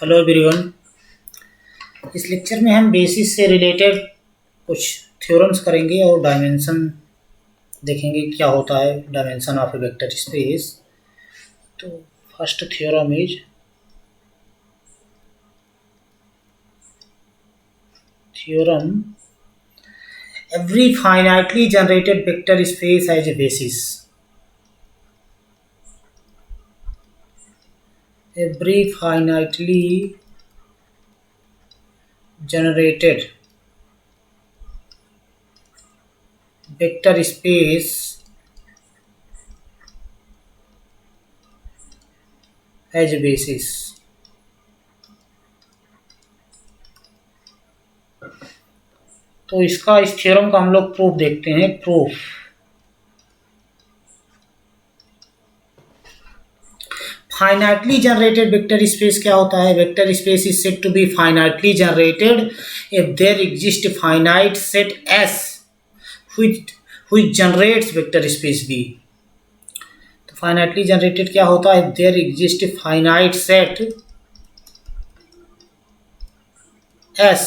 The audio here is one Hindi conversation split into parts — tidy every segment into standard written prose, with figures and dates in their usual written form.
Hello everyone. इस लेक्चर में हम बेसिस से रिलेटेड कुछ थ्योरम्स करेंगे और डायमेंशन देखेंगे क्या होता है dimension of a vector space. तो first theorem is theorem every finitely generated vector space has a basis. Every finitely generated vector space has a basis. तो इसका इस थ्योरम का हम लोग प्रूफ देखते हैं। Proof finitely generated vector space क्या होता है? Vector space is said to be finitely generated if there exist finite set S which generates vector space B. तो फाइनाइटली जनरेटेड क्या होता है? There exist finite set S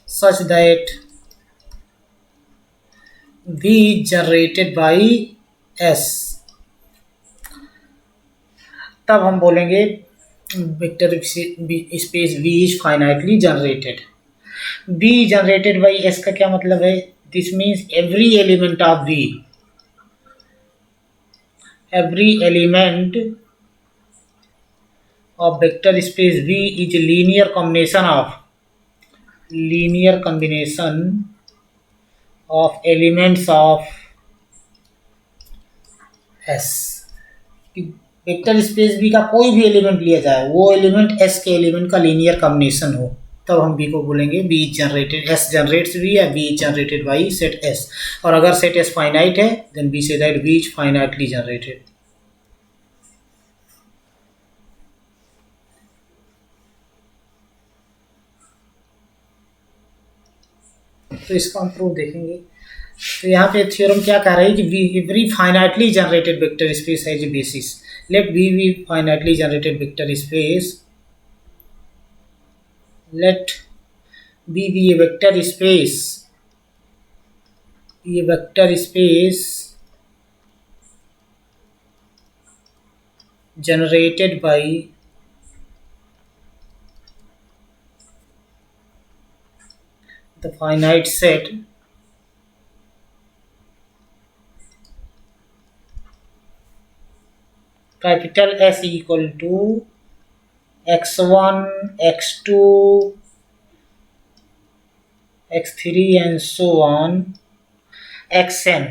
such that V is generated by S। तब हम बोलेंगे vector space V is finitely generated. V generated by S का क्या मतलब है? This means every element of V, every element of vector space V is linear combination of elements of S। Vector space V का कोई भी एलिमेंट लिया जाए, वो एलिमेंट S के एलिमेंट का लीनियर कॉम्बिनेशन हो, तब हम V को बोलेंगे V is generated. S generates V या V is generated by set S। और अगर सेट S फाइनाइट है then we say that V is finitely generated. तो इसका हम प्रूफ देखेंगे। तो यहाँ पे थ्योरम क्या कह रहा है कि every finitely generated vector space has a basis. Let V be finitely generated vector space. Let V be a vector space, ये vector space generated by the finite set capital S equal to x1, x2, x3 and so on xn।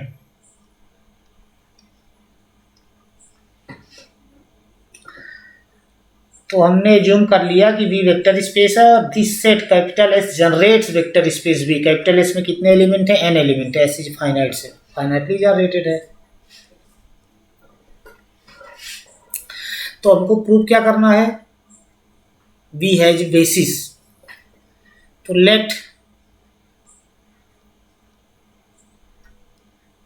तो हमने ज्यूम कर लिया कि V वेक्टर स्पेस है और this set capital S generates vector space V। Capital S में कितने एलिमेंट हैं? n एलिमेंट है। S इज फाइनाइट से फाइनाइटली जनरेटेड है। तो हमको प्रूव क्या करना है? V has basis. तो let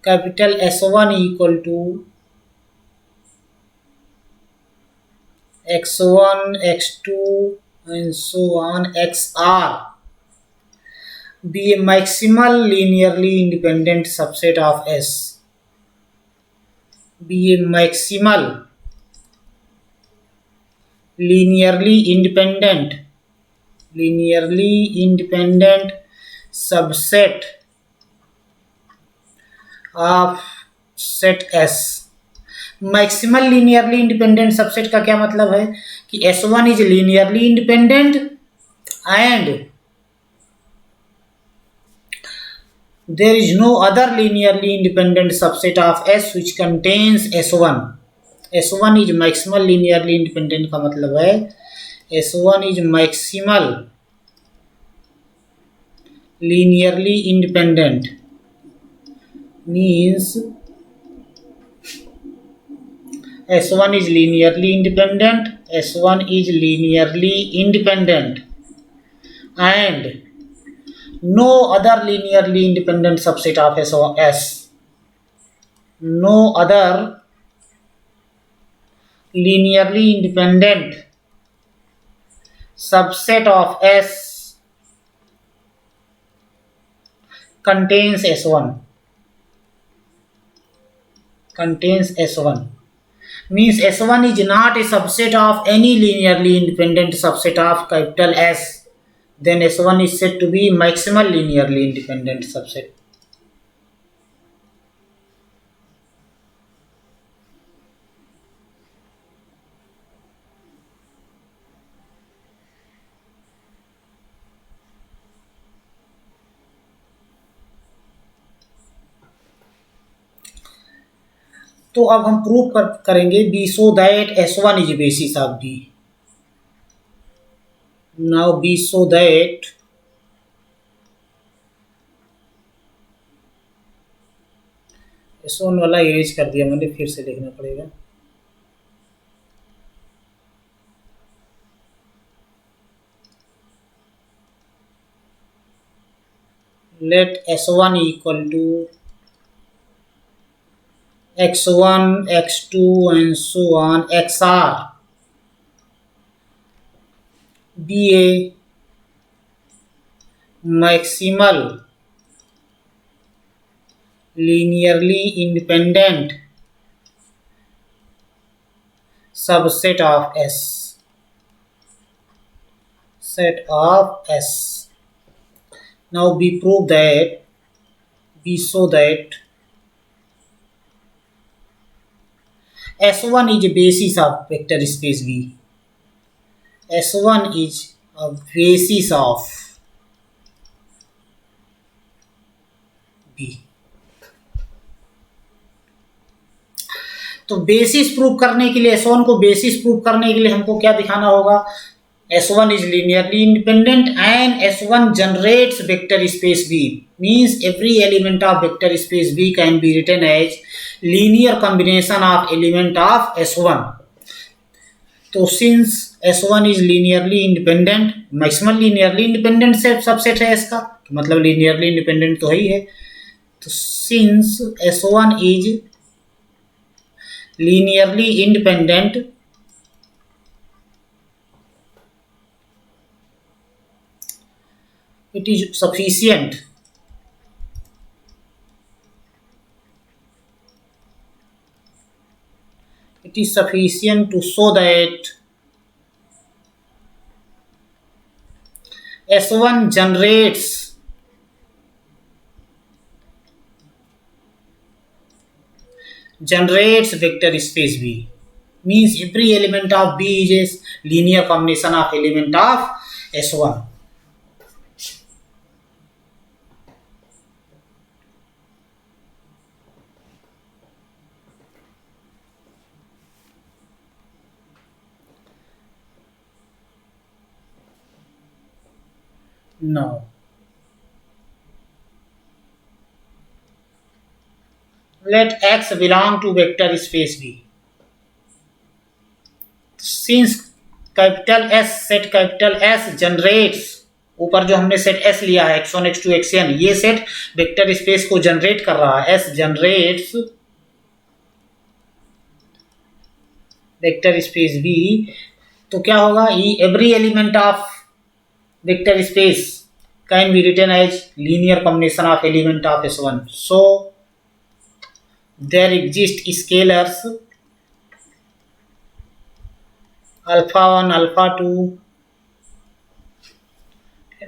capital S1 equal to x1, x2 and so on xr be a maximal linearly independent subset of S। be a maximal linearly independent subset of set S। Maximal linearly independent subset का क्या मतलब है कि S1 is linearly independent and there is no other linearly independent subset of S which contains S1। S1 is maximal linearly independent का मतलब है S1 is maximal linearly independent means S1 is linearly independent, S1 is linearly independent and no other linearly independent subset of S। no other linearly independent subset of S contains S1, means S1 is not a subset of any linearly independent subset of capital S, then S1 is said to be maximal linearly independent subset. तो अब हम प्रूव करेंगे B so that S1 is basis of B. Now B so that S1 वाला इरेज कर दिया मैंने, फिर से लिखना पड़ेगा. let S1 equal to x1, x2 and so on xr be a maximal linearly independent subset of S. Now we prove that so that S1 is a basis of vector space V. S1 is a basis of V. तो बेसिस प्रूव करने के लिए, S1 को बेसिस प्रूव करने के लिए हमको क्या दिखाना होगा? S1 is linearly independent and S1 generates vector space V. Means every element of vector space V can be written as linear combination of element of S1. तो since S1 is linearly independent, maximal linearly independent subset है इसका, मतलब linearly independent तो ही है. तो since S1 is linearly independent, it is sufficient to show that S1 generates vector space V. Means every element of B is a linear combination of element of S1. Now let X belong to vector space V. Since capital S set capital S generates, ऊपर जो हमने सेट S लिया है x1 x2 xn, ये सेट वेक्टर स्पेस को जनरेट कर रहा है. S generates vector space V. तो क्या होगा? Every element of vector space can be written as linear combination of element of S1. So there exist scalars alpha 1 alpha 2,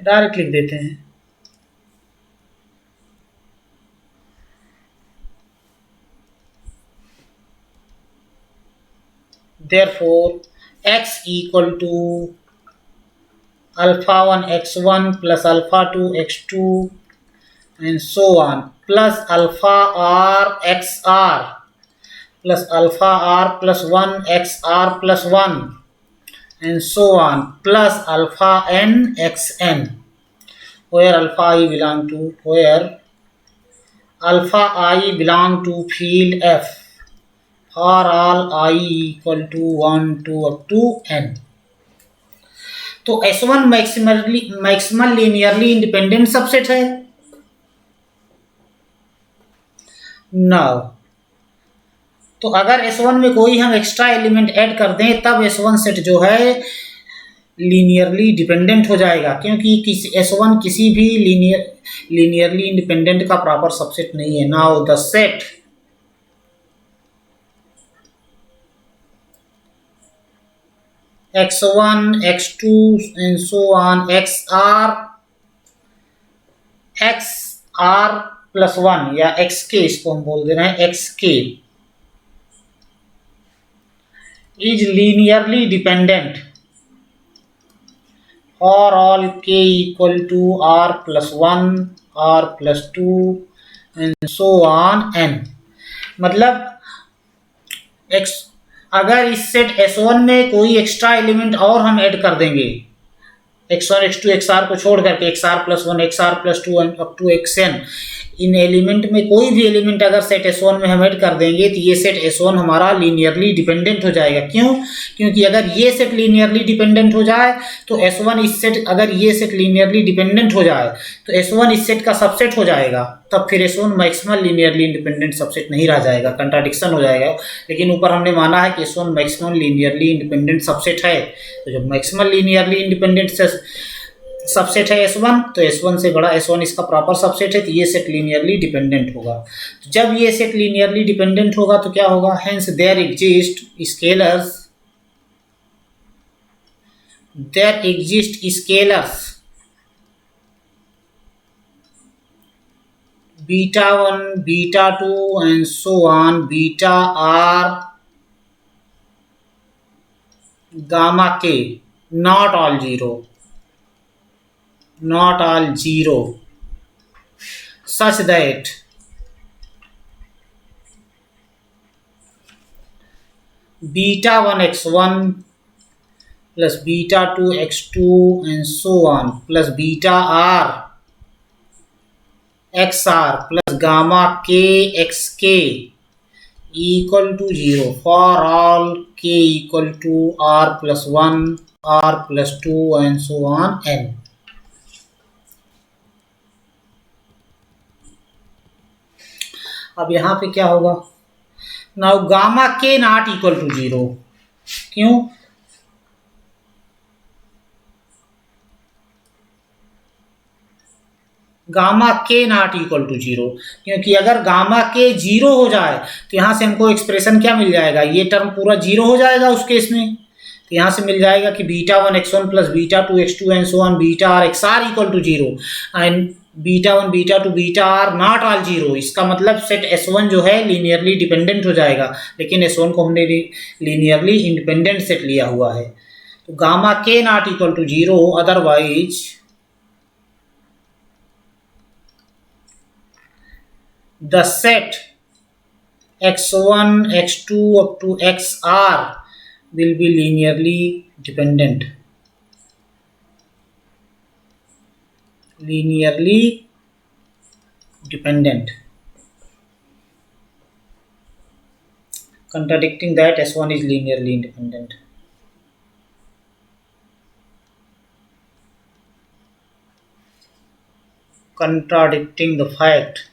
direct लिख देते हैं. Therefore X equal to alpha 1 x1 plus alpha 2 x2 and so on, plus alpha r xr plus alpha r plus 1 xr plus 1 and so on, plus alpha n xn, where alpha I belong to, where alpha I belong to field F for all I equal to 1 to up to n. तो S1 maximal linearly independent subset है. नाउ तो अगर S1 में कोई हम एक्स्ट्रा एलिमेंट ऐड कर दें तब S1 सेट जो है लीनियरली डिपेंडेंट हो जाएगा, क्योंकि किसी S1 किसी भी लीनियरली इंडिपेंडेंट का प्रॉपर सबसेट नहीं है। Now the set x1 x2 and so on x r plus 1 या xk, इसको हम बोल दे रहे हैं xk, is linearly dependent for all k equal to r plus 1 r plus 2 and so on n। मतलब x, अगर इस सेट S1 में कोई एक्स्ट्रा एलिमेंट और हम ऐड कर देंगे, x1 x2 xr को छोड़ करके xr plus 1 xr plus 2 up to xn, इन एलिमेंट में कोई भी एलिमेंट अगर सेट S1 में हम ऐड कर देंगे तो ये सेट S1 हमारा लीनियरली डिपेंडेंट हो जाएगा। क्यों? क्योंकि अगर ये सेट लीनियरली डिपेंडेंट हो जाए तो S1 इस सेट, अगर ये सेट लीनियरली डिपेंडेंट हो जाए तो S1 इस सेट का सबसेट हो जाएगा, तब फिर S1 maximal linearly independent subset नहीं रह जाएगा, कंट्राडिक्शन हो जाएगा। लेकिन ऊपर हमने माना है कि S1 maximal linearly independent subset है, तो जब मैक्सिमल लीनियरली इंडिपेंडेंट सबसेट है S1, तो S1 से बड़ा S1 इसका प्रॉपर सबसेट है, तो ये सेट लीनियरली डिपेंडेंट होगा। तो जब ये सेट लीनियरली डिपेंडेंट होगा तो क्या होगा? Hence there exist scalars beta 1 beta 2 and so on beta r gamma k not all zero such that beta 1 x1 plus beta 2 x2 and so on plus beta r xr plus gamma k xk equal to 0 for all k equal to r plus 1 r plus 2 and so on n। अब यहाँ पे क्या होगा? नाउ गामा के नॉट इक्वल टू 0। क्यों? गामा के नॉट इक्वल टू 0, क्योंकि अगर गामा के 0 हो जाए तो यहाँ से हमको एक्सप्रेशन क्या मिल जाएगा? ये टर्म पूरा 0 हो जाएगा उस केस में। तो यहाँ से मिल जाएगा कि beta 1 x1 plus beta 2 x2 and so on beta R X R equal to 0 and beta 1 beta 2 beta R not all 0। इसका मतलब सेट S1 जो है लीनियरली डिपेंडेंट हो जाएगा, लेकिन S1 को हमने लीनियरली इंडिपेंडेंट सेट लिया हुआ है। तो गामा के not equal to 0, otherwise the set x1 x2 up to xr will be linearly dependent, contradicting that S1 is linearly independent। contradicting the fact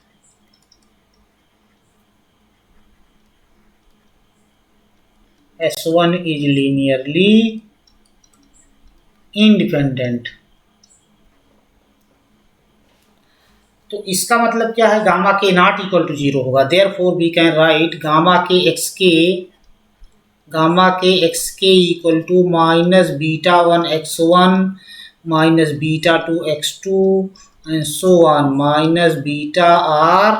S1 is linearly independent। तो इसका मतलब क्या है? गामा के नॉट इक्वल टू 0 होगा। Therefore we can write gamma K X K equal to minus beta 1 x1 minus beta 2 x2 and so on minus beta r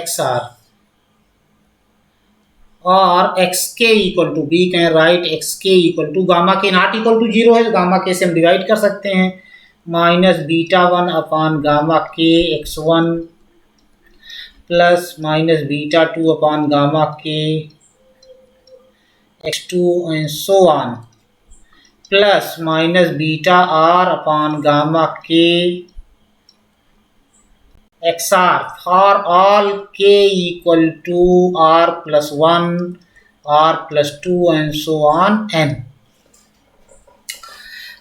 xr, और X K equal to B can write X K equal to gamma के नॉट इक्वल टू 0 है तो गामा के से हम डिवाइड कर सकते हैं, माइनस बीटा 1 अपान गामा के x1 प्लस माइनस बीटा 2 अपान गामा के x2 and so on plus minus beta r upon gamma के xr for all k equal to r plus 1 r plus 2 and so on n।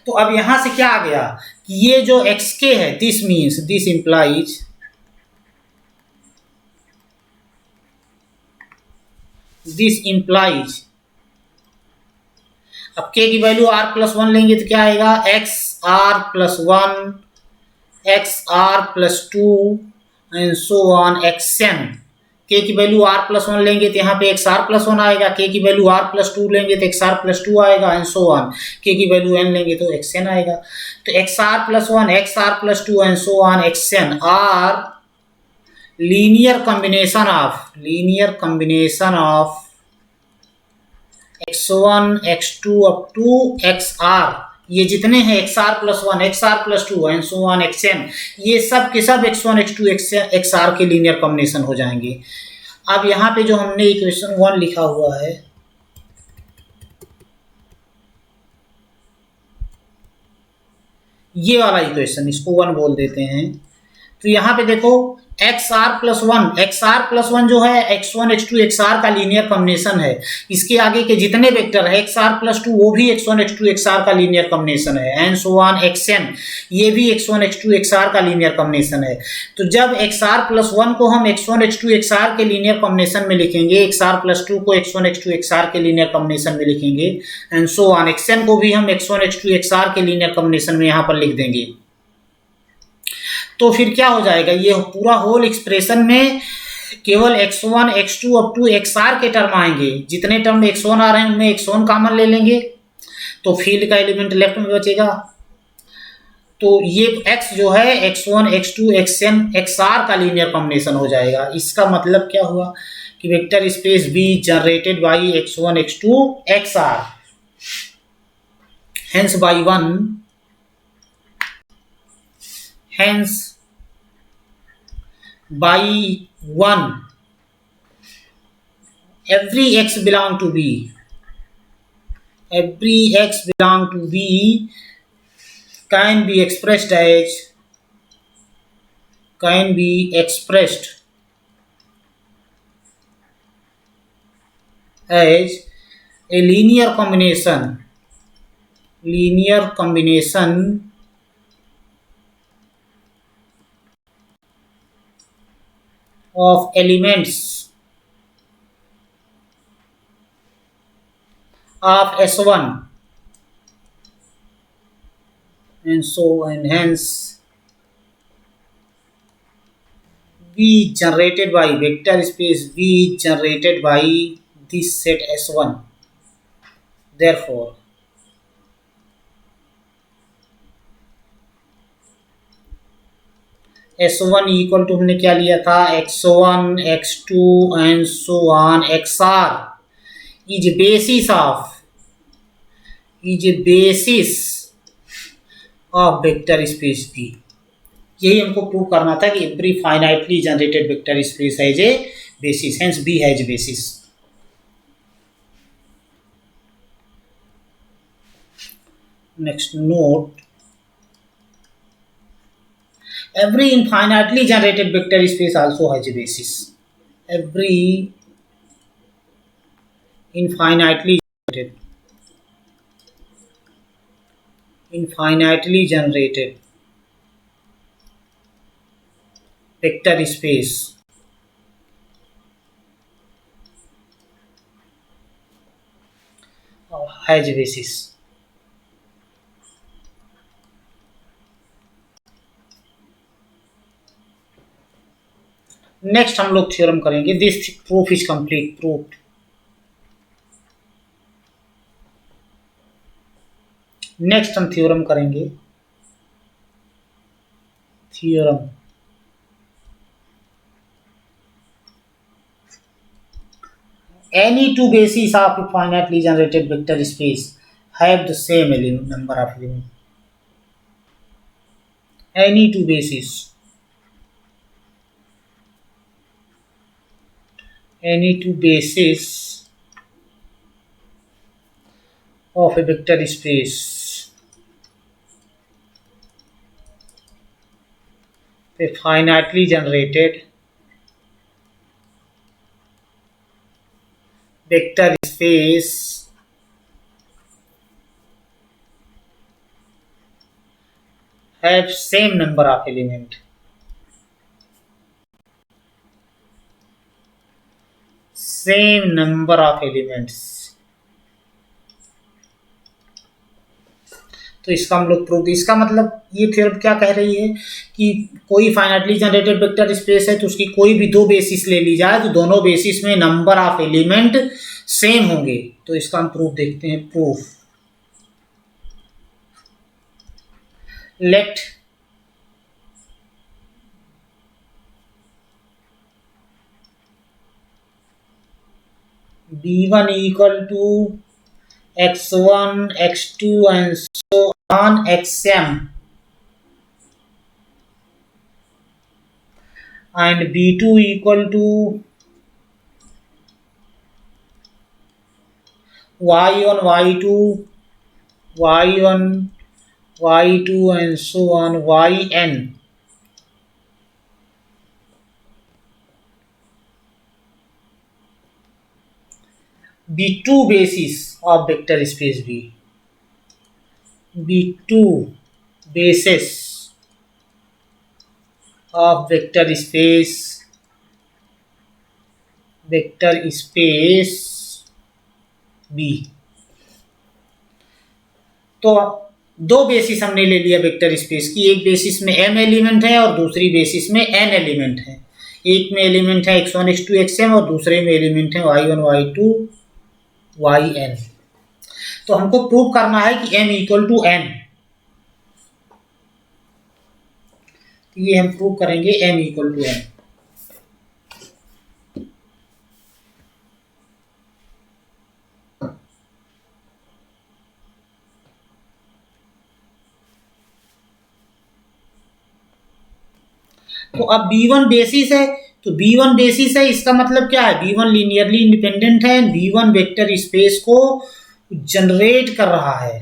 तो अब यहां से क्या आ गया कि ये जो xk है, दिस implies अब k की वैल्यू r+1 लेंगे तो क्या आएगा, xr+1, xr+2 and so on xn। k की वैल्यू r+1 लेंगे तो यहाँ पे xr+1 आएगा, k की वैल्यू r+2 लेंगे तो xr+2 आएगा एंड सो ऑन, k की वैल्यू n लेंगे तो xn आएगा। तो xr+1, xr+2 and so on xn are linear combination of x1 x2 up to xr। ये जितने हैं xr+1, xr+2 and so on xn, ये सब के सब x1 x2 xr के लीनियर कॉम्बिनेशन हो जाएंगे। अब यहाँ पे जो हमने इक्वेशन 1 लिखा हुआ है, ये वाला इक्वेशन, इसको 1 बोल देते हैं। तो यहाँ पे देखो xr+1 जो है x1 x2 xr का लीनियर कॉम्बिनेशन है। इसके आगे के जितने वेक्टर है xr+2 वो भी x1 x2 xr का लीनियर कॉम्बिनेशन है एंड सो ऑन xn, ये भी x1 x2 xr का लीनियर कॉम्बिनेशन है। तो जब xr+1 को हम x1 x2 xr के लीनियर कॉम्बिनेशन में लिखेंगे, xr+2 को x1 x2 xr के लीनियर कॉम्बिनेशन में लिखेंगे एंड सो ऑन, xn को भी हम x1 x2 xr के लीनियर कॉम्बिनेशन में यहाँ पर लिख देंगे। तो फिर क्या हो जाएगा, ये पूरा होल एक्सप्रेशन में केवल x1 x2 up to xr के टर्म आएंगे। जितने टर्म x1 आ रहे हैं उनमें x1 कॉमन ले लेंगे तो फील्ड का एलिमेंट लेफ्ट में बचेगा। तो ये x जो है x1 x2 xn xr का लीनियर कॉम्बिनेशन हो जाएगा। इसका मतलब क्या हुआ कि vector space B generated by x1 x2 xr, hence by 1, hence by 1 every x belong to B, every x belong to B can be expressed as, can be expressed as a linear combination of elements of S1 and so, and hence V generated by vector space V generated by this set S1। Therefore S1 equal to हमने क्या लिया था, x1 x2 and so on xr is basis of vector space B। यही हमको प्रूव करना था कि every finitely generated vector space has a basis, hence B has basis. Next note, every infinitely generated vector space also has a basis। every infinitely generated vector space has a basis। Next हम लोग थ्योरम करेंगे, this proof is complete proof. Next हम थ्योरम करेंगे, theorem any two bases of a finitely generated vector space have the same number of elements। any two bases of a vector space a finitely generated vector space have same number of elements। same number of elements तो इसका हम लोग प्रूफ, इसका मतलब ये थ्योरम क्या कह रही है कि कोई फाइनाइटली जनरेटेड वेक्टर स्पेस है तो उसकी कोई भी दो बेसिस ले ली जाए तो दोनों बेसिस में नंबर ऑफ एलिमेंट सेम होंगे। तो इसका हम प्रूफ देखते हैं। Proof, let B1 equal to x1 x2 and so on xm and B2 equal to y1 y2 y1 y2 and so on yn। B2 basis of vector space B, B2 basis of vector space B। तो दो बेसिस हमने ले लिया वेक्टर स्पेस की, एक बेसिस में m एलिमेंट है और दूसरी बेसिस में n एलिमेंट है। एक में एलिमेंट है x1 x2 xm और दूसरे में एलिमेंट है y1 y2 yn। तो हमको प्रूव करना है कि m इक्वल टू n। ये हम प्रूव करेंगे m इक्वल टू n। तो अब B1 बेसिस है, तो B1 बेसिस है इसका मतलब क्या है, B1 लीनियरली इंडिपेंडेंट है, B1 वेक्टर स्पेस को जनरेट कर रहा है।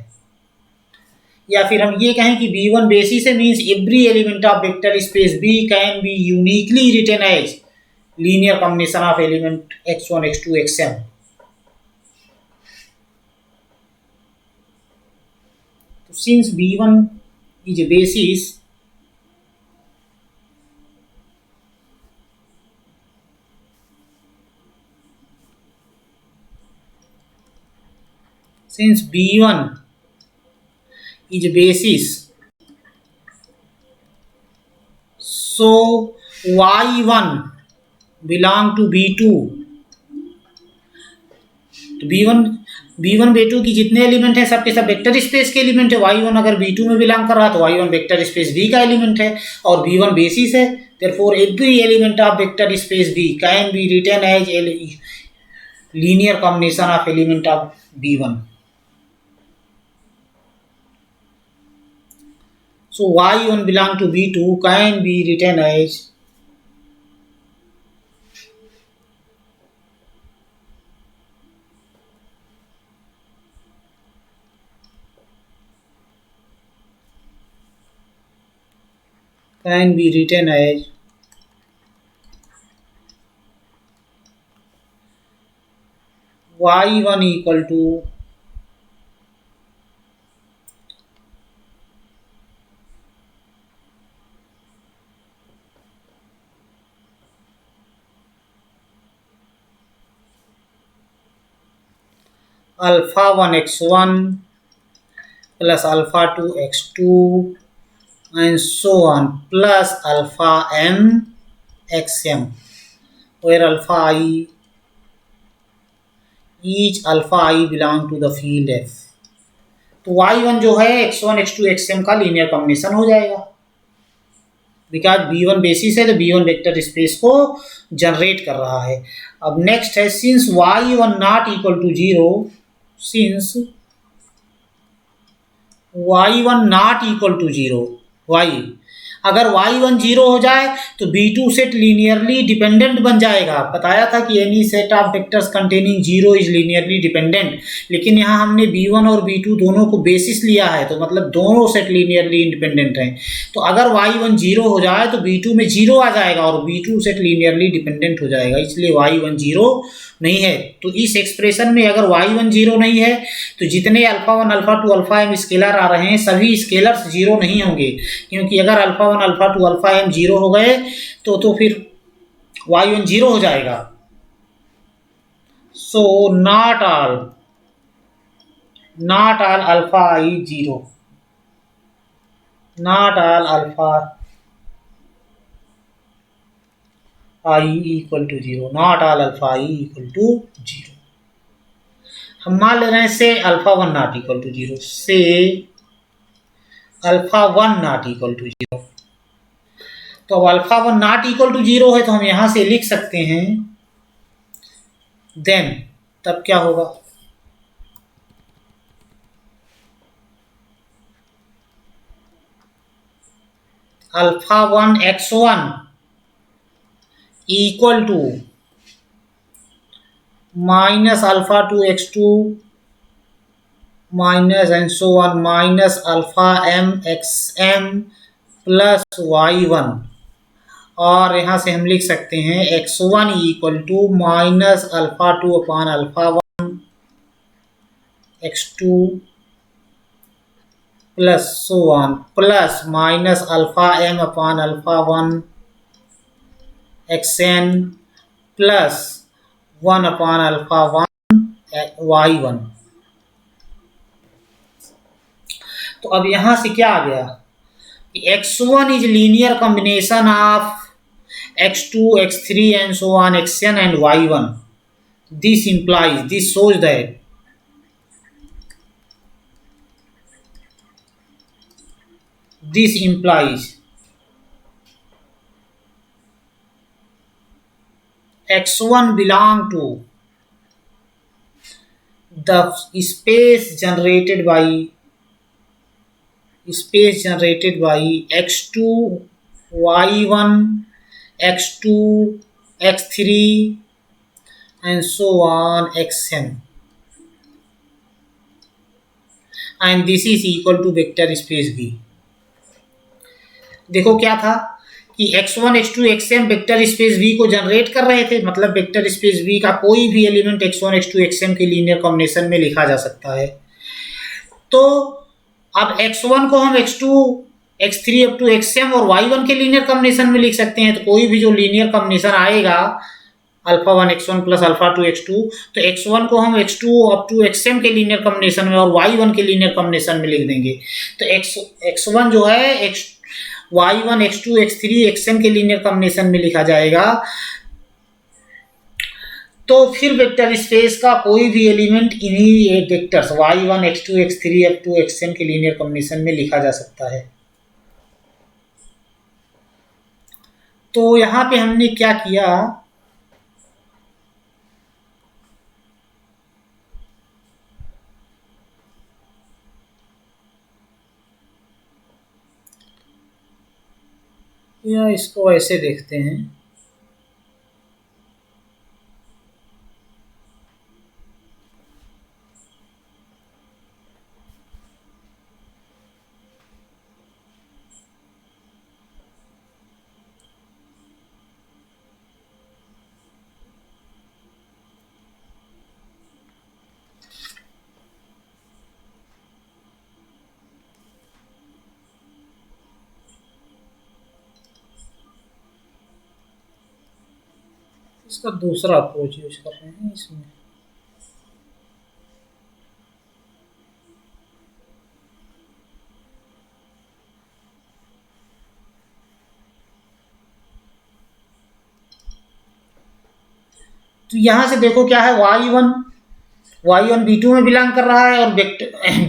या फिर हम ये कहें कि B1 बेसिस है means every element of vector space B can be uniquely written as linear combination of element x1 x2 xm। तो since B1 is a basis, since B1 is a basis, so Y1 belong to B2। तो B1 B2 की जितने एलिमेंट हैं सबके सब वेक्टर स्पेस के एलिमेंट है। Y1 अगर B2 में बिलोंग कर रहा है तो Y1 वेक्टर स्पेस B का एलिमेंट है और B1 बेसिस है। therefore every element of vector space B can be written as a linear combination of element of B1। So Y1 belong to B2 can be written as Y1 equal to alpha 1 x1 plus alpha 2 x2 and so on plus alpha m xm, where alpha I each alpha I belong to the field F। तो y1 जो है x1 x2 xm का लीनियर कॉम्बिनेशन हो जाएगा बिकॉज B1 बेसिस है तो B1 वेक्टर स्पेस को जनरेट कर रहा है। अब नेक्स्ट है since y1 not equal to 0, since y1 not equal to 0, y अगर y1 0 हो जाए तो B2 सेट लीनियरली डिपेंडेंट बन जाएगा। बताया था कि any set of vectors containing 0 is linearly dependent, लेकिन यहाँ हमने B1 और B2 दोनों को बेसिस लिया है तो मतलब दोनों सेट लीनियरली इंडिपेंडेंट हैं। तो अगर y1 0 हो जाए तो B2 में 0 आ जाएगा और B2 सेट लीनियरली डिपेंडेंट हो जाएगा, इसलिए y1 0 नहीं है। तो इस एक्सप्रेशन में अगर y1 0 नहीं है तो जितने alpha 1 alpha 2 alpha m scalar आ रहे हैं सभी स्केलर्स 0 नहीं होंगे, क्योंकि अगर अल्फा 1 अल्फा 2 अल्फा m 0 हो गए तो फिर y1 0 हो जाएगा। So not all alpha I 0, not all alpha I equal to 0, not all alpha I equal to 0. हम मान ले रहे हैं से अल्फा 1 नॉट इक्वल टू 0, से अल्फा 1 नॉट इक्वल टू 0. तो अब अल्फा 1 नॉट इक्वल टू 0 है तो हम यहां से लिख सकते हैं देन, तब क्या होगा, alpha 1 x1 equal to minus alpha 2 x2 minus and so on minus alpha m xm plus y1, और यहाँ से हम लिख सकते हैं x1 equal to minus alpha 2 upon alpha 1 x2 plus so on plus minus alpha m upon alpha 1 xn plus 1 upon alpha 1 y1. तो अब यहां से क्या आ गया कि x1 is linear combination of x2 x3 and so on xn and y1. This implies, this shows that this implies x1 belong to the space generated by x2 y1 x2 x3 and so on xn, and this is equal to vector space V. देखो क्या था कि x1 x2 xm vector space V को जनरेट कर रहे थे, मतलब वेक्टर स्पेस V का कोई भी एलिमेंट x1 x2 xm के लीनियर कॉम्बिनेशन में लिखा जा सकता है. तो अब x1 को हम x2 x3 up to xm और y1 के लीनियर कॉम्बिनेशन में लिख सकते हैं. तो कोई भी जो लीनियर कॉम्बिनेशन आएगा alpha 1 x1 plus alpha 2 x2, तो x1 को हम x2 अप टू xm के लीनियर कॉम्बिनेशन में और y1 के लीनियर कॉम्बिनेशन में लिख देंगे. तो x1 जो है y1 x2 x3 xm के लीनियर कॉम्बिनेशन में लिखा जाएगा. तो फिर वेक्टर स्पेस का कोई भी एलिमेंट इन्हीं vectors y1 x2 x3 up to xm के लीनियर कॉम्बिनेशन में लिखा जा सकता है. तो यहां पे हमने क्या किया, या इसको ऐसे देखते हैं, इसका दूसरा अप्रोच यूज कर रहे हैं इसमें. तो यहां से देखो क्या है, y1 b2 में बिलोंग कर रहा है और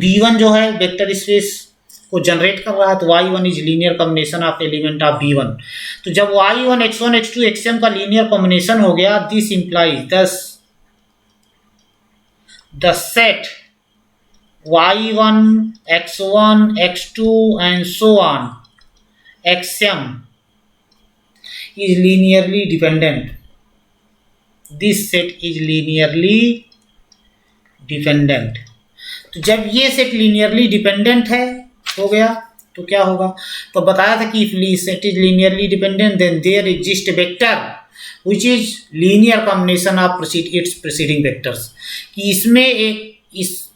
b1 जो है वेक्टर स्पेस को जनरेट कर रहा है. तो y1 is linear combination of element of b1. तो जब y1 x1 x2 xm का लीनियर कॉम्बिनेशन हो गया, this implies the set y1 x1 x2 and so on xm is linearly dependent. This set is linearly dependent. तो जब ये सेट लीनियरली डिपेंडेंट है हो गया तो क्या होगा, तो बताया था कि if set is linearly dependent then there exist vector which is linear combination of its preceding vectors. कि इसमें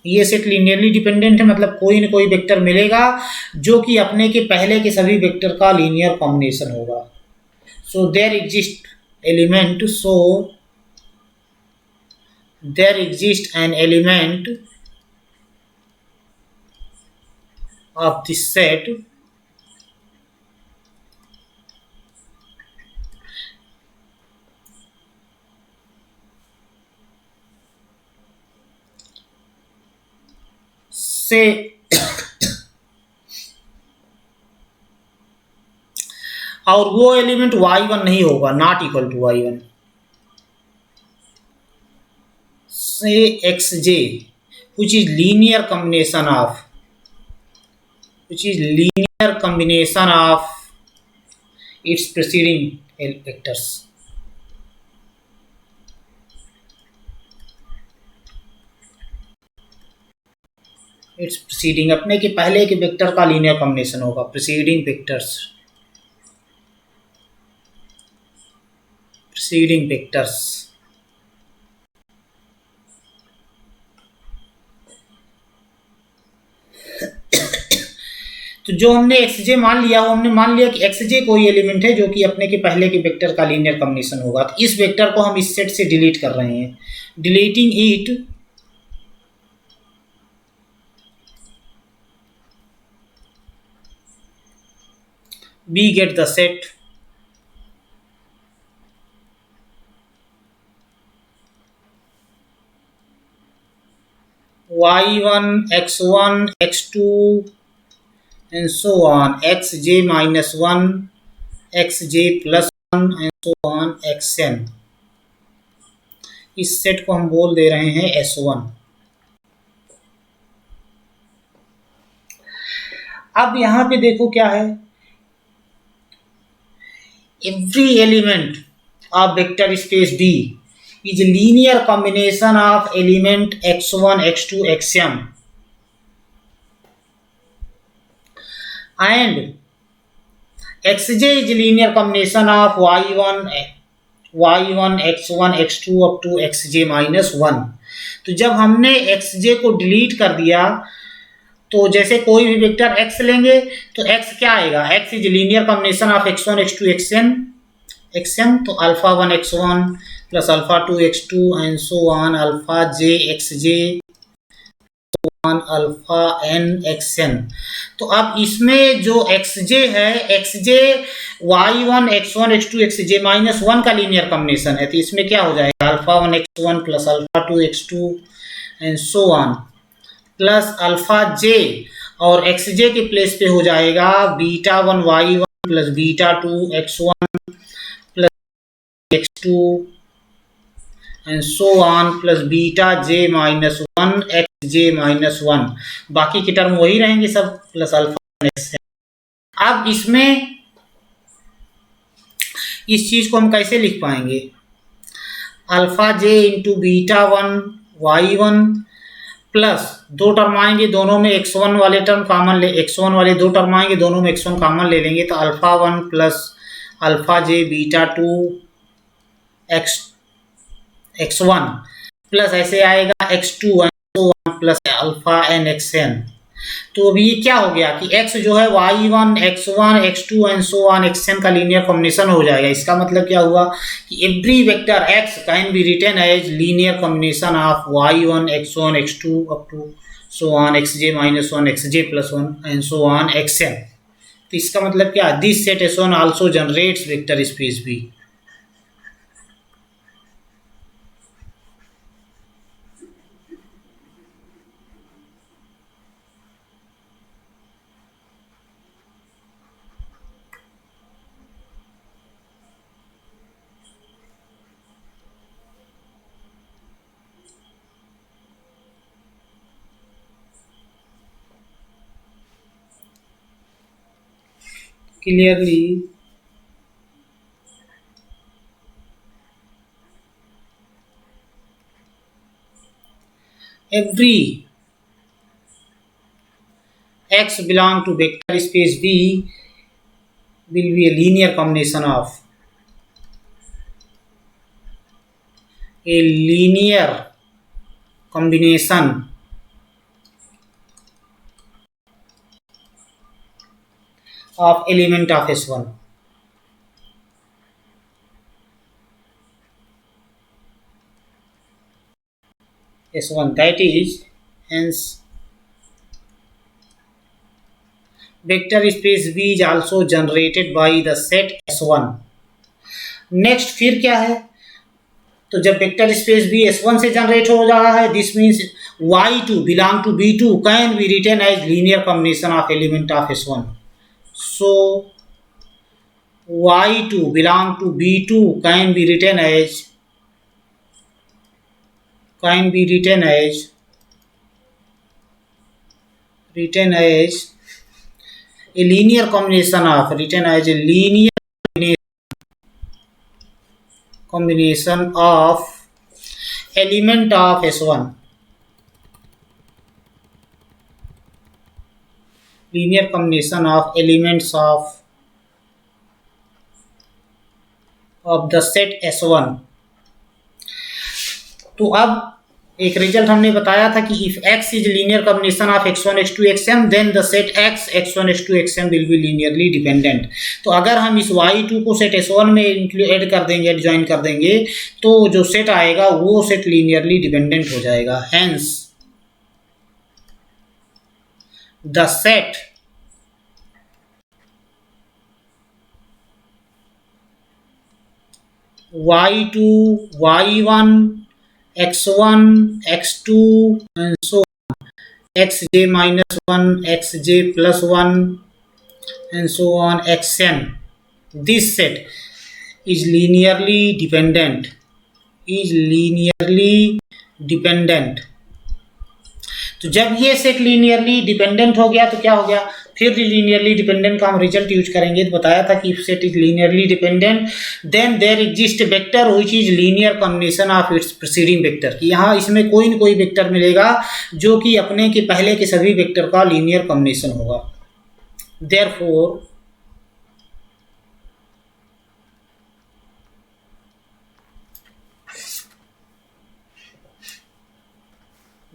ये सेट लीनियरली डिपेंडेंट है, मतलब कोई न कोई वेक्टर मिलेगा जो कि अपने के पहले के सभी वेक्टर का लीनियर कॉम्बिनेशन होगा. So there exist element, so there exists an element of this set से और वो एलिमेंट y1 नहीं होगा, नॉट इक्वल टू y1 से xj which is linear combination of its preceding vectors. It's preceding अपने के पहले के वेक्टर का लीनियर कॉम्बिनेशन होगा, प्रीसीडिंग वेक्टर्स। तो जो हमने xj मान लिया, वो हमने मान लिया कि xj कोई एलिमेंट है जो कि अपने के पहले के वेक्टर का लीनियर कॉम्बिनेशन होगा। तो इस वेक्टर को हम इस सेट से डिलीट कर रहे हैं। Deleting it we get the set y1 x1 x2 and so on, xj minus 1 xj plus 1 and so on xn। इस सेट को हम बोल दे रहे हैं S1। अब यहां पे देखो क्या है, every element of vector space D is a linear combination of element x1 x2 xm and xj is a linear combination of y1 x1 x2 up to xj minus 1। तो जब हमने xj को डिलीट कर दिया तो जैसे कोई भी वेक्टर x लेंगे तो x क्या आएगा, x is linear combination of x1 x2 xm। तो alpha 1 x1 plus alpha 2 x2 and so on alpha j xj alpha n xn। तो अब इसमें जो xj है, xj y1 x1 x2 xj minus 1 का लीनियर कॉम्बिनेशन है। तो इसमें क्या हो जाएगा, alpha 1 x1 plus alpha 2 x2 and so on plus alpha j और xj के प्लेस पे हो जाएगा beta 1 y1 plus beta 2 x1 plus x2 and so on plus beta j minus 1 xj minus 1। बाकी के टर्म वही रहेंगे सब, प्लस अल्फा x। अब इसमें इस चीज को हम कैसे लिख पाएंगे, alpha j into beta 1 y1 plus दो टर्म आएंगे, दोनों में x1 वाले टर्म कॉमन ले, x1 वाले दो टर्म आएंगे, दोनों में x1 कॉमन ले लेंगे। तो alpha 1 plus alpha j beta 2 x1 plus ऐसे आएगा x2 plus alpha n xn। तो अभी ये क्या हो गया कि x जो है y1 x1 x2 and so on xn का लीनियर कॉम्बिनेशन हो जाएगा। इसका मतलब क्या हुआ कि every vector x can be written as linear combination of y1 x1 x2 up to so on xj minus 1 xj plus 1 and so on xn। तो इसका मतलब क्या, this set S1 also generates vector space भी। Clearly every x belong to vector space V will be a linear combination of of element of S1। That is, hence vector space V is also generated by the set S1। Next फिर क्या है, तो जब वेक्टर स्पेस भी S1 से जनरेट हो रहा है, this means y2 belong to b2 can be written as linear combination of element of s1. So y2 belong to b2 can be written as a linear combination of element of S1. Linear combination of elements of the set S1. तो अब एक रिजल्ट हमने बताया था कि if x is linear combination of x1 x2 xm then the set x x1 x2 xm will be linearly dependent. तो अगर हम इस y2 को सेट s1 में ऐड कर देंगे, ज्वाइन कर देंगे, तो जो सेट आएगा वो सेट लीनियरली डिपेंडेंट हो जाएगा। Hence the set y2 y1 x1 x2 and so on, xj minus 1 xj plus 1 and so on xn, this set is linearly dependent। तो जब ये सेट लीनियरली डिपेंडेंट हो गया तो क्या हो गया, फिर लीनियरली डिपेंडेंट का हम रिजल्ट यूज करेंगे। तो बताया था कि if set is linearly dependent then there exist vector which is linear combination of its preceding vector, कि यहाँ इसमें कोई न कोई वेक्टर मिलेगा जो कि अपने के पहले के सभी वेक्टर का लीनियर कॉम्बिनेशन होगा। Therefore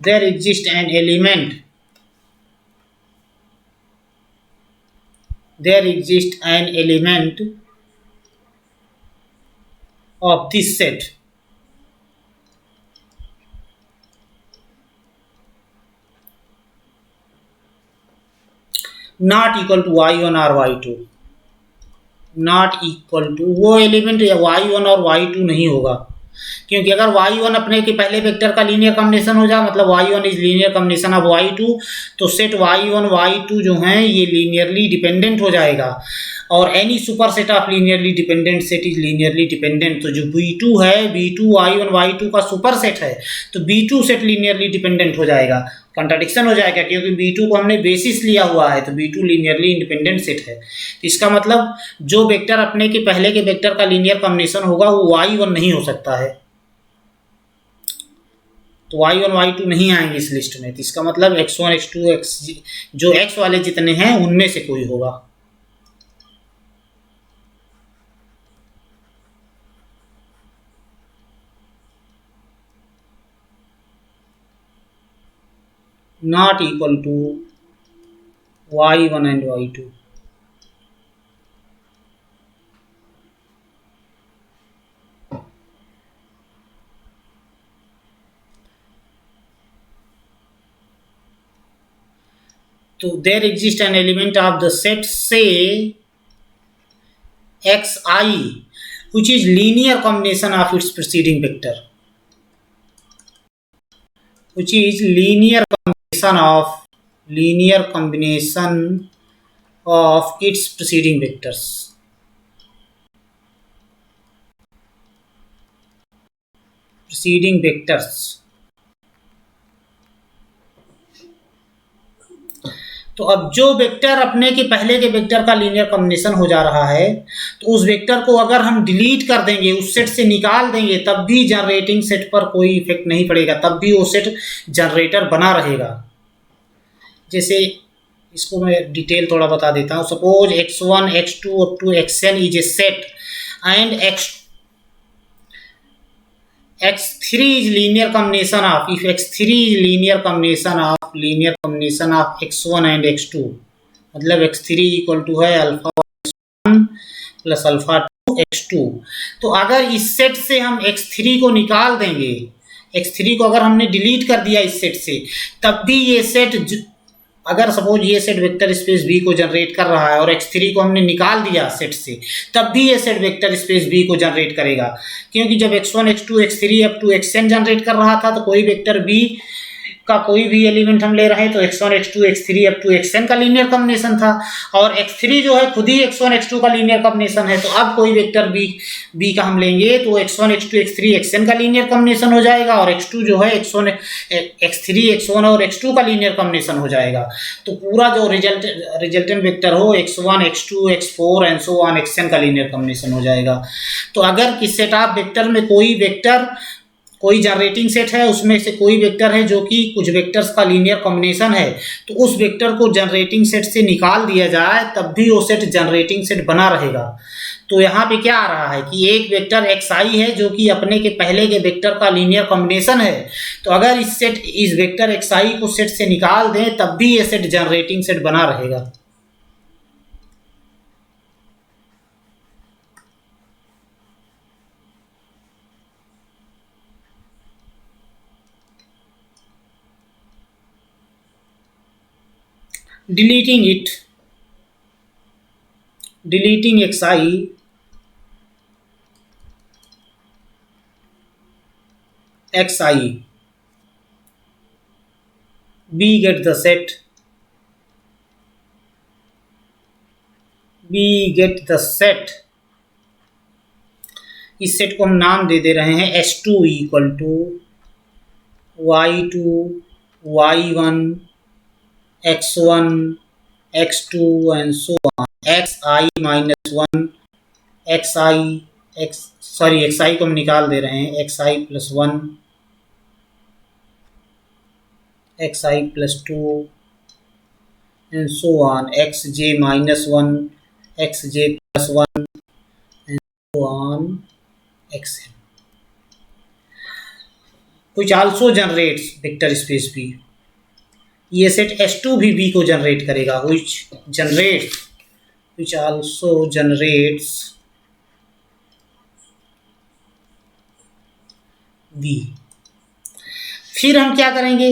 there exists an element of this set not equal to y1 or y2, not equal to, वो एलिमेंट y1 और y2 नहीं होगा, क्योंकि अगर y1 अपने के पहले वेक्टर का लीनियर कॉम्बिनेशन हो जाए, मतलब y1 is linear combination of y2, तो सेट y1 y2 जो हैं ये लीनियरली डिपेंडेंट हो जाएगा। और any super set of linearly dependent set is linearly dependent. तो जो b2 है, b2 y1 y2 का सुपर सेट है, तो b2 सेट लीनियरली डिपेंडेंट हो जाएगा। कंट्राडिक्शन हो जाएगा क्योंकि b2 को हमने बेसिस लिया हुआ है, तो b2 लीनियरली इंडिपेंडेंट सेट है। इसका मतलब जो वेक्टर अपने के पहले के वेक्टर का लीनियर कॉम्बिनेशन होगा वो y1 नहीं हो सकता है, तो y1 y2 नहीं आएंगे इस लिस्ट में। तो इसका मतलब x1 x2 x जो x वाले जितने हैं उनमें से कोई होगा। not equal to y1 and y2। तो there exists an element of the set say xi which is linear combination of its preceding vector, which is linear combination of its preceding vectors। तो अब जो वेक्टर अपने के पहले के वेक्टर का लीनियर कॉम्बिनेशन हो जा रहा है, तो उस वेक्टर को अगर हम डिलीट कर देंगे, उस सेट से निकाल देंगे, तब भी जनरेटिंग सेट पर कोई इफेक्ट नहीं पड़ेगा, तब भी वो सेट जनरेटर बना रहेगा। जैसे इसको मैं डिटेल थोड़ा बता देता हूँ। Suppose x1 x2 up to xn is a set and x3 is linear combination of, if x3 is linear combination of x1 and x2, मतलब x3 इक्वल टू है अल्फा 1 प्लस अल्फा 2 x2। तो अगर इस सेट से हम x3 को निकाल देंगे, x3 को अगर हमने डिलीट कर दिया इस सेट से, तब भी ये सेट, अगर सपोज ये सेट वेक्टर स्पेस V को जनरेट कर रहा है और x3 को हमने निकाल दिया सेट से, तब भी ये सेट वेक्टर स्पेस V को जनरेट करेगा, क्योंकि जब x1 x2 x3 up to xn generate कर रहा था तो कोई वेक्टर V का कोई भी एलिमेंट हम ले रहे हैं तो x1 x2 x3 up to xn का लीनियर कॉम्बिनेशन था, और x3 जो है खुद ही x1 x2 का लीनियर कॉम्बिनेशन है। तो अब कोई वेक्टर b का हम लेंगे तो x1 x2 x3 xn का लीनियर कॉम्बिनेशन हो जाएगा, और x2 जो है x1 x3 x1 और x2 का लीनियर कॉम्बिनेशन हो जाएगा। तो पूरा जो रिजल्टेंट वेक्टर हो x1 x2 x4 and so on xn का लीनियर कॉम्बिनेशन हो जाएगा। तो अगर किस सेट ऑफ वेक्टर में कोई जनरेटिंग सेट है, उसमें से कोई वेक्टर है जो कि कुछ वेक्टर्स का लीनियर कॉम्बिनेशन है, तो उस वेक्टर को जनरेटिंग सेट से निकाल दिया जाए तब भी वो सेट जनरेटिंग सेट बना रहेगा। तो यहाँ पे क्या आ रहा है कि एक वेक्टर xi है जो कि अपने के पहले के वेक्टर का लीनियर कॉम्बिनेशन है, तो अगर इस वेक्टर xi को सेट से निकाल दें तब भी ये सेट जनरेटिंग सेट बना रहेगा। deleting xi b get the set इस सेट को हम नाम दे रहे हैं S2 equal to y2 y1 x1 x2 and so on xi minus 1 xi को हम निकाल दे रहे हैं xi plus 1 xi plus 2 and so on xj minus 1 xj plus 1 and so on xn which also generates vector space B। ये सेट S2 भी B को जनरेट करेगा, which also generates B। फिर हम क्या करेंगे,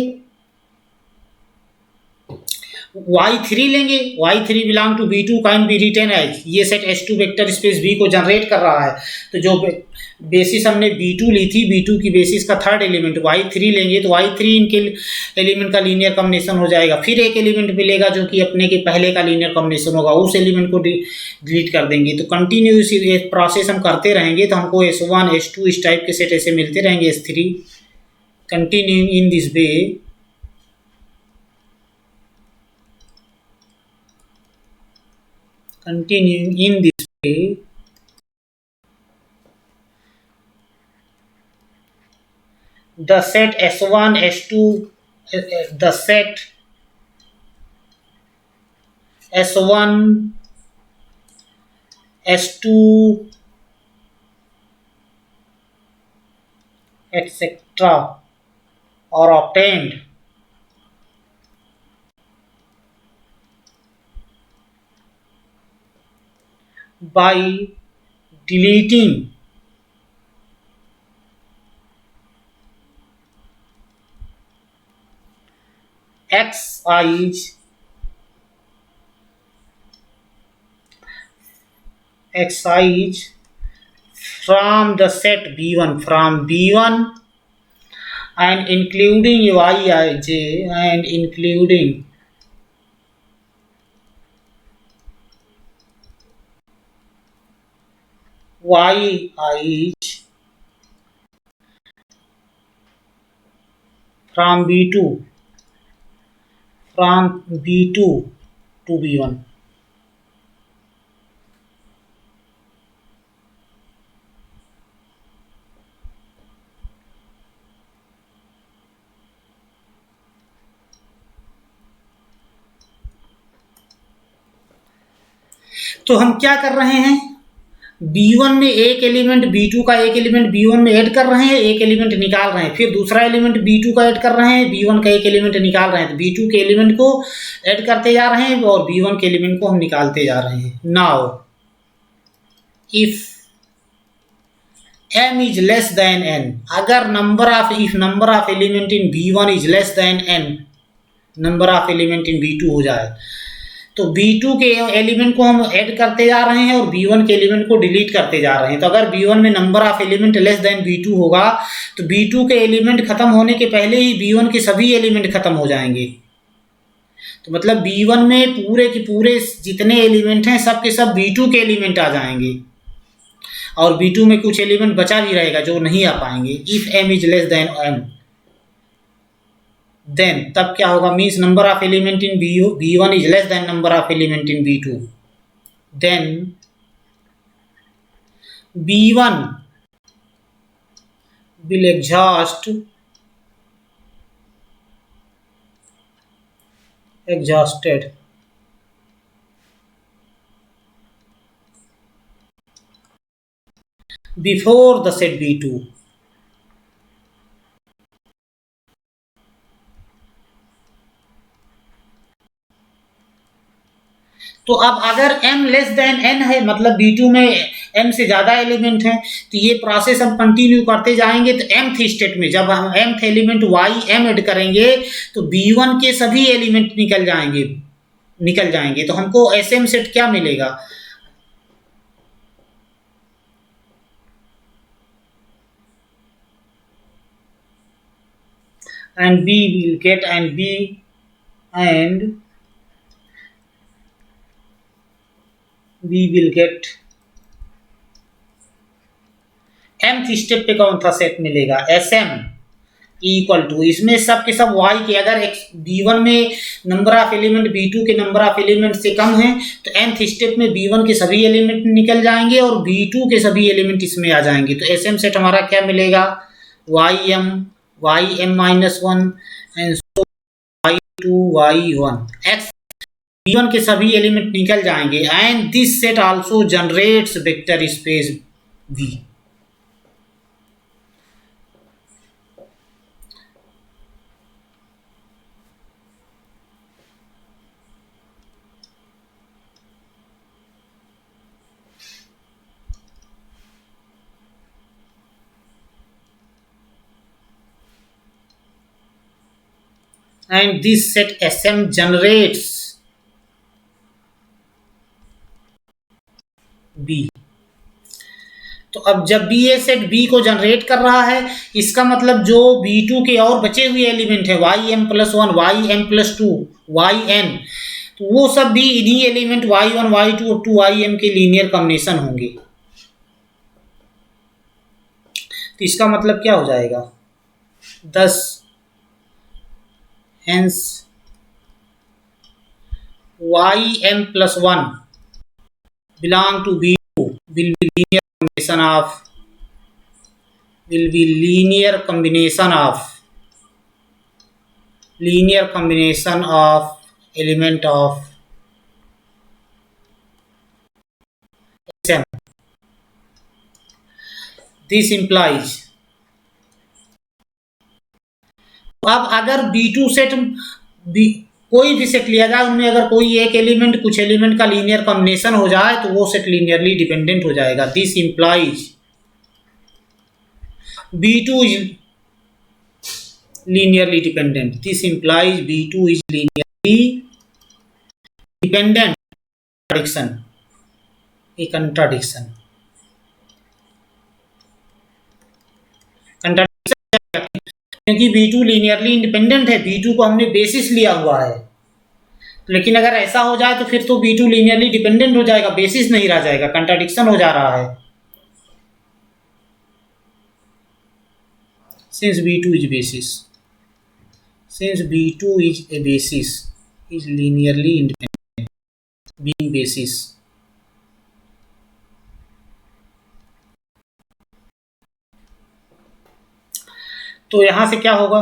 y3 लेंगे, y3 belong to b2 can be written as, ये set S2 vector space B को जनरेट कर रहा है। तो जो बेसिस हमने b2 ली थी, b2 की बेसिस का थर्ड एलिमेंट y3 लेंगे तो y3 इनके एलिमेंट का लीनियर कॉम्बिनेशन हो जाएगा। फिर एक एलिमेंट मिलेगा जो कि अपने के पहले का लीनियर कॉम्बिनेशन होगा, उस एलिमेंट को डिलीट कर देंगे। तो कंटिन्यूस ये प्रोसेस हम करते रहेंगे तो हमको S1 S2 इस टाइप के सेट ऐसे मिलते रहेंगे, S3 continuing in this way. Continuing in this way, the set S1 S2 the set S1 S2 etc. are obtained by deleting xi's from the set B1 and including yij and including yi from B2 to B1। तो हम क्या कर रहे हैं, B1 में एक एलिमेंट B2 का एक एलिमेंट B1 में ऐड कर रहे हैं, एक एलिमेंट निकाल रहे हैं, फिर दूसरा एलिमेंट B2 का ऐड कर रहे हैं, B1 का एक एलिमेंट निकाल रहे हैं। तो B2 के एलिमेंट को ऐड करते जा रहे हैं और B1 के एलिमेंट को हम निकालते जा रहे हैं। Now if m is less than n, अगर number of element in B1 is less than n number of element in B2 हो जाए तो B2 के एलिमेंट को हम ऐड करते जा रहे हैं और B1 के एलिमेंट को डिलीट करते जा रहे हैं। तो अगर B1 में number of element less than B2 होगा तो B2 के एलिमेंट खत्म होने के पहले ही B1 के सभी एलिमेंट खत्म हो जाएंगे। तो मतलब B1 में पूरे के पूरे जितने एलिमेंट हैं सब के सब B2 के एलिमेंट आ जाएंगे और B2 में कुछ एलिमेंट बचा भी रहेगा जो नहीं आ पाएंगे। If m is less than m, then तब क्या होगा, means number of element in B1 is less than number of element in B2, then B1 will exhausted before the set B2। तो अब अगर m लेस देन n है, मतलब B2 में m से ज़्यादा एलिमेंट हैं, तो ये प्रोसेस हम कंटिन्यू करते जाएंगे। तो mth स्टेट में जब हम mth एलिमेंट ym ऐड करेंगे तो B1 के सभी एलिमेंट निकल जाएंगे। तो हमको SM सेट क्या मिलेगा, and B will get we will get mth step पे कौन सा सेट मिलेगा, SM इक्वल टू, इसमें सब के सब y के, अगर B1 में नंबर ऑफ एलिमेंट B2 के नंबर ऑफ एलिमेंट से कम है तो nth स्टेप में B1 के सभी एलिमेंट निकल जाएंगे और B2 के सभी एलिमेंट इसमें आ जाएंगे। तो SM सेट हमारा क्या मिलेगा, ym minus 1 and so y2 y1 x, B1 के सभी एलिमेंट निकल जाएंगे and this set also generates vector space V। And this set SM generates B। तो अब जब भी ये सेट B को जनरेट कर रहा है, इसका मतलब जो B2 के और बचे हुए एलिमेंट है ym+1 ym+2 yn, तो वो सब भी इन्हीं element y1 y2 up to ym के लीनियर कॉम्बिनेशन होंगे। तो इसका मतलब क्या हो जाएगा, 10 hence ym+1 belong to B2 will be linear combination of element of SM। This implies, अब अगर B2 सेट कोई भी सेट लिया जाए, उनमें अगर कोई एक एलिमेंट कुछ एलिमेंट का लीनियर कॉम्बिनेशन हो जाए तो वो सेट लीनियरली डिपेंडेंट हो जाएगा। This implies B2 is linearly dependent, this implies B2 is linearly dependent. Contradiction क्योंकि B2 लीनियरली इंडिपेंडेंट है, B2 को हमने बेसिस लिया हुआ है। लेकिन अगर ऐसा हो जाए तो फिर तो B2 लीनियरली डिपेंडेंट हो जाएगा, बेसिस नहीं रह जाएगा, कंट्राडिक्शन हो जा रहा है। Since B2 is a basis is linearly independent being basis. तो यहां से क्या होगा,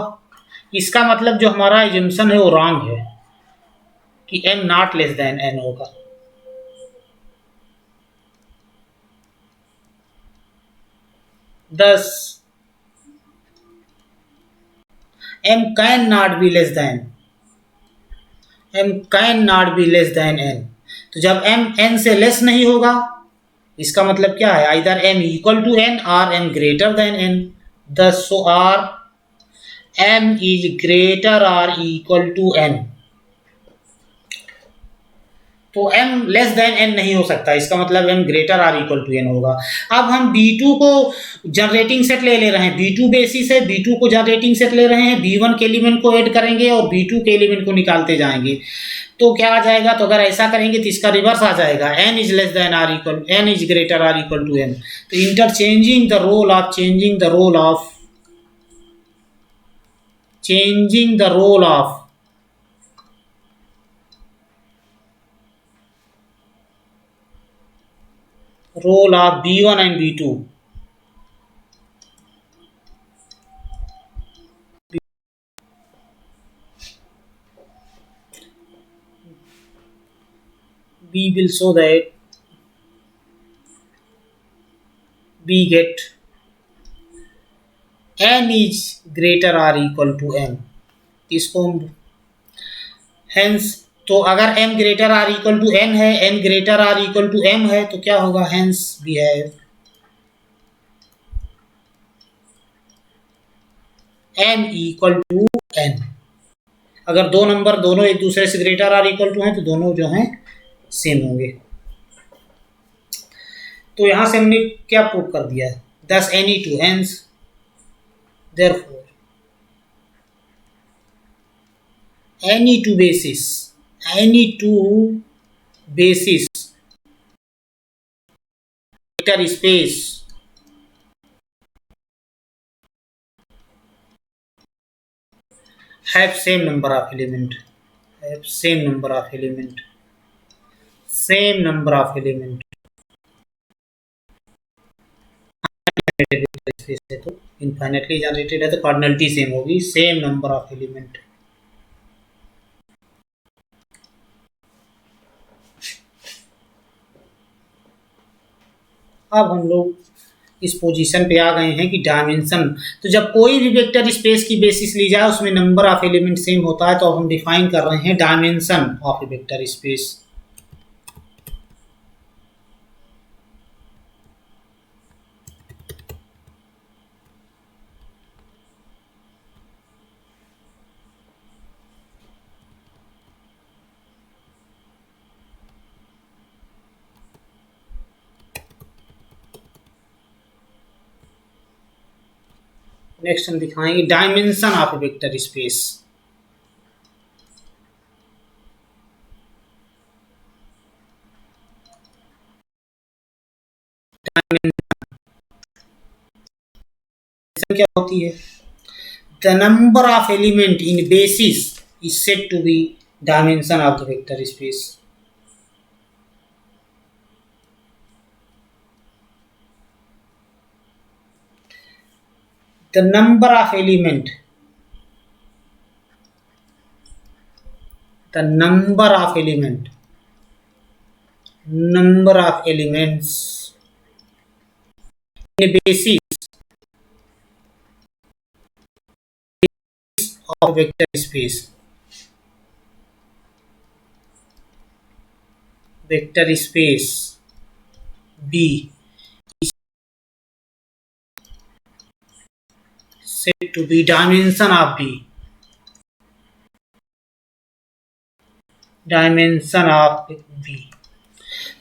इसका मतलब जो हमारा एजम्पशन है वो रॉन्ग है कि m not less than n होगा। thus m can not be less than n। तो जब m n से लेस नहीं होगा, इसका मतलब क्या है, either m equal to n और m greater than n। thus so r m is greater or equal to n। तो m लेस देन n नहीं हो सकता, इसका मतलब m greater or equal to n होगा। अब हम B2 को जनरेटिंग सेट ले रहे हैं, B2 बेसिस है, B2 को जनरेटिंग सेट ले रहे हैं, B1 के एलिमेंट को ऐड करेंगे और B2 के एलिमेंट को निकालते जाएंगे। तो क्या आ जाएगा, तो अगर ऐसा करेंगे तो इसका रिवर्स आ जाएगा, n is less than or equal, n is greater or equal to m। तो interchanging the role of changing the role of changing the role of B1 and B2, we will show that we get n is greater or equal to m। इसको हम hence, तो अगर m greater or equal to n है, n greater or equal to m है, तो क्या होगा, hence we have m equal to n। अगर दो नंबर दोनों एक दूसरे से ग्रेटर और इक्वल टू हैं तो दोनों जो हैं सेम होंगे। तो यहां से हमने क्या प्रूव कर दिया है, thus any2, hence therefore any2 basis vector space have same number of element, space है तो इनफाइनाइटली जनरेटेड है तो कार्डिनलिटी सेम होगी, सेम नंबर ऑफ एलिमेंट। अब हम लोग इस पोजीशन पे आ गए हैं कि डायमेंशन, तो जब कोई भी वेक्टर स्पेस की बेसिस ली जाए उसमें नंबर ऑफ एलिमेंट सेम होता है, तो हम डिफाइन कर रहे हैं dimension of a vector space. Next हम दिखाएंगे dimension of a vector space. Dimension क्या होती है, the number of element in basis is said to be dimension of the vector space. The number of elements in a basis of vector space B is said to be dimension of B,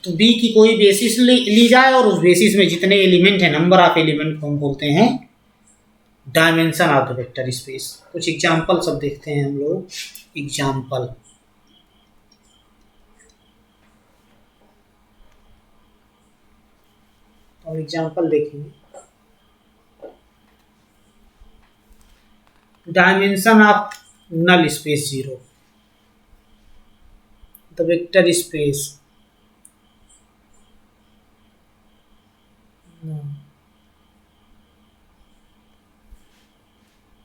तो B की कोई बेसिस ली जाए और उस बेसिस में जितने एलिमेंट हैं, नंबर ऑफ एलिमेंट को हम बोलते हैं dimension of the vector space. कुछ एग्जांपल सब देखते हैं हम लोग। एग्जांपल, और एग्जांपल देखेंगे, dimension of null space 0, the vector space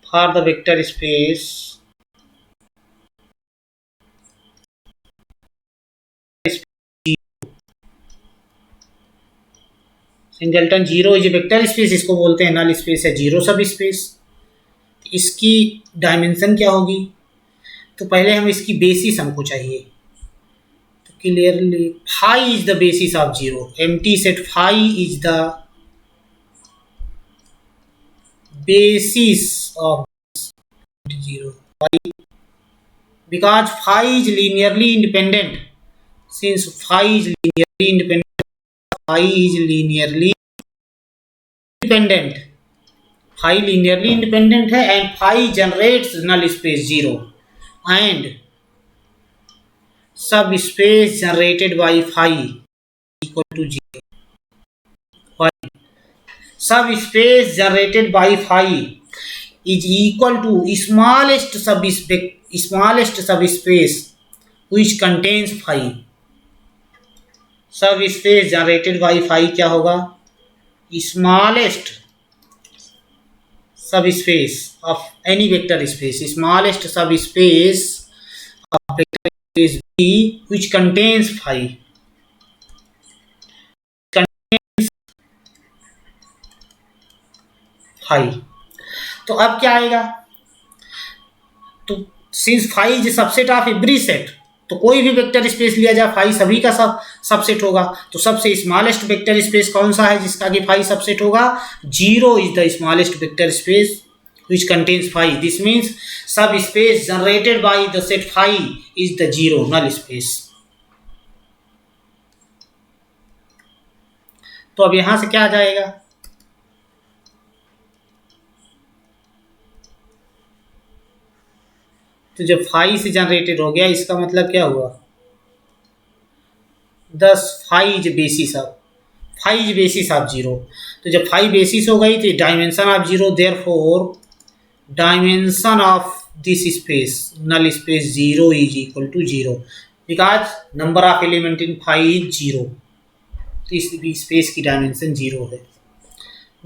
for the vector space singleton 0 is vector space, इसको बोलते हैं नल स्पेस है 0 सब स्पेस। इसकी डायमेंशन क्या होगी, तो पहले हम इसकी बेसिस हमको चाहिए, तो clearly phi is the basis of 0, empty set phi is the basis of 0, why? Because phi is linearly independent, since phi is linearly independent, phi is linearly independent, phi linearly independent है and phi generates null space 0 and subspace generated by phi equal to 0. Phi subspace generated by phi is equal to smallest subspace which contains phi. Subspace generated by phi क्या होगा? Smallest subspace of any vector space, smallest subspace of vector space B which contains phi, contains phi. तो अब क्या आएगा? तो since phi is subset of every set, तो कोई भी वेक्टर स्पेस लिया जाए phi सभी का सबसेट होगा. तो सबसे स्मॉलेस्ट वेक्टर स्पेस कौन सा है जिसका कि phi सबसेट होगा? 0 is the smallest vector space which contains phi. This means subspace generated by the set phi is the 0 null space. तो अब यहां से क्या आ जाएगा? तो जब phi से जनरेटेड हो गया इसका मतलब क्या हुआ? Thus phi is basis of 0. तो जब phi basis हो गई तो dimension of 0, therefore dimension of this space null space 0 is equal to 0 because number of element in phi is 0. तो इस स्पेस की डायमेंशन 0 है.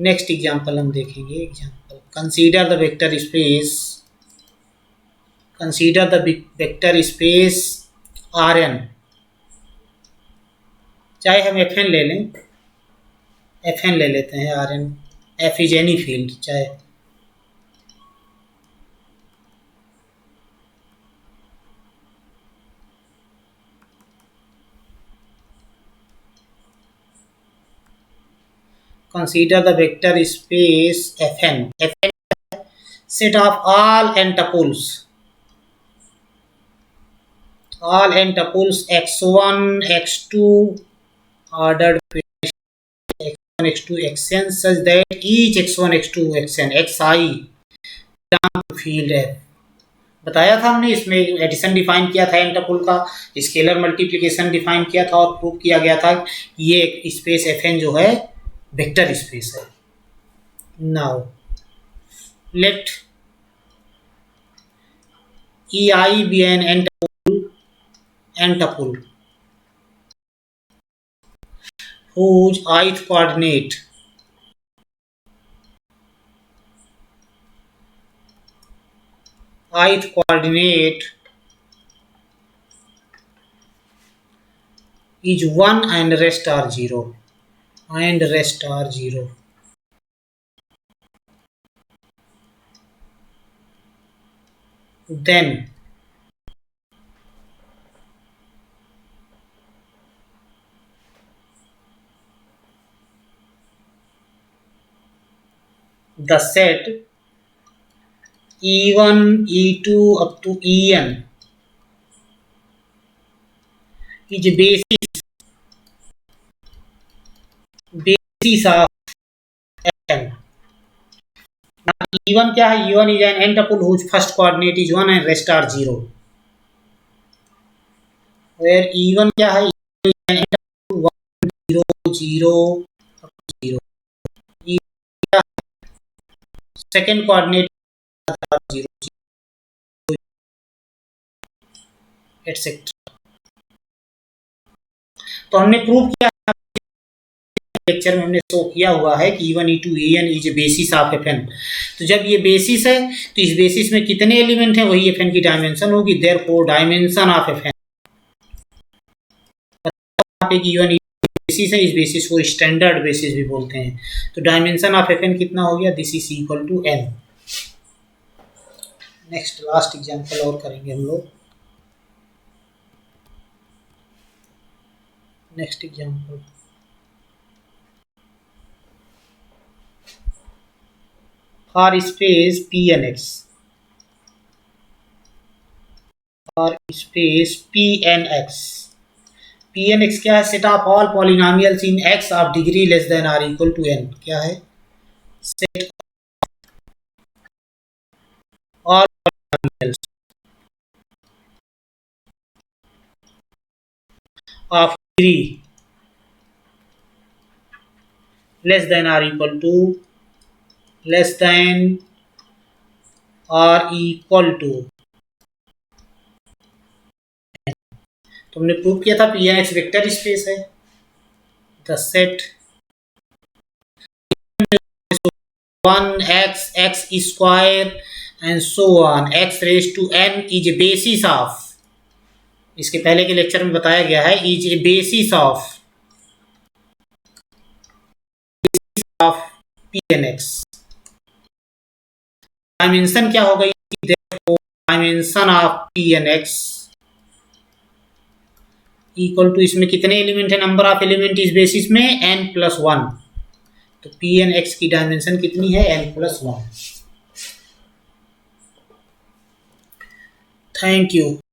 नेक्स्ट एग्जांपल हम देखेंगे. Example, consider the vector space Rn. चाहे हम Fn ले लें, Fn ले लेते हैं. Rn F is any field, चाहे consider the vector space Fn. Fn set of all n tuples x1 x2 ordered x1 x2 xn such that each x1 x2 xn xi belong to field F. बताया था हमने, इसमें एडिशन डिफाइन किया था एन टपुल का, स्केलर मल्टीप्लिकेशन डिफाइन किया था और प्रूव किया गया था कि ये स्पेस Fn जो है वेक्टर स्पेस है. Now let EI be an n tuple whose ith coordinate is 1 and rest are 0. Then the set E1, E2 up to En is basis of Fn. Now E1 क्या है? E1 is an n tuple whose first coordinate is 1 and rest are 0. Where E1 क्या है? E1 is an n tuple 1 0 0 0. E2 second coordinate 0 0 etc. तो हमने प्रूव किया लेक्चर में, हमने शो किया हुआ है कि E1 E2 En is basis of Fn. तो जब ये बेसिस है तो इस बेसिस में कितने एलिमेंट हैं वही Fn की डायमेंशन होगी. Therefore dimension of Fn E1 E2 basis है, इस बेसिस को स्टैंडर्ड बेसिस भी बोलते हैं. तो डायमेंशन ऑफ Fn कितना हो गया? This is equal to n. Next last example और करेंगे हम लोग. Next example, for space Pnx, P N X क्या है? Set of all polynomials in X of degree less than or equal to N. क्या है? Set all polynomials of degree less than or equal to less than और इक्वल टू। तुमने प्रूव किया था P N X vector space है। The set 1 x square and so on x raised to n is a basis of, इसके पहले के लेक्चर में बताया गया है, is a basis of P N x. Dimension क्या हो गई? Dimension of P N x equal to, इसमें कितने एलिमेंट है? नंबर ऑफ एलिमेंट इस बेसिस में n+1। तो पी एन एक्स की डायमेंशन कितनी है? n+1। Thank you.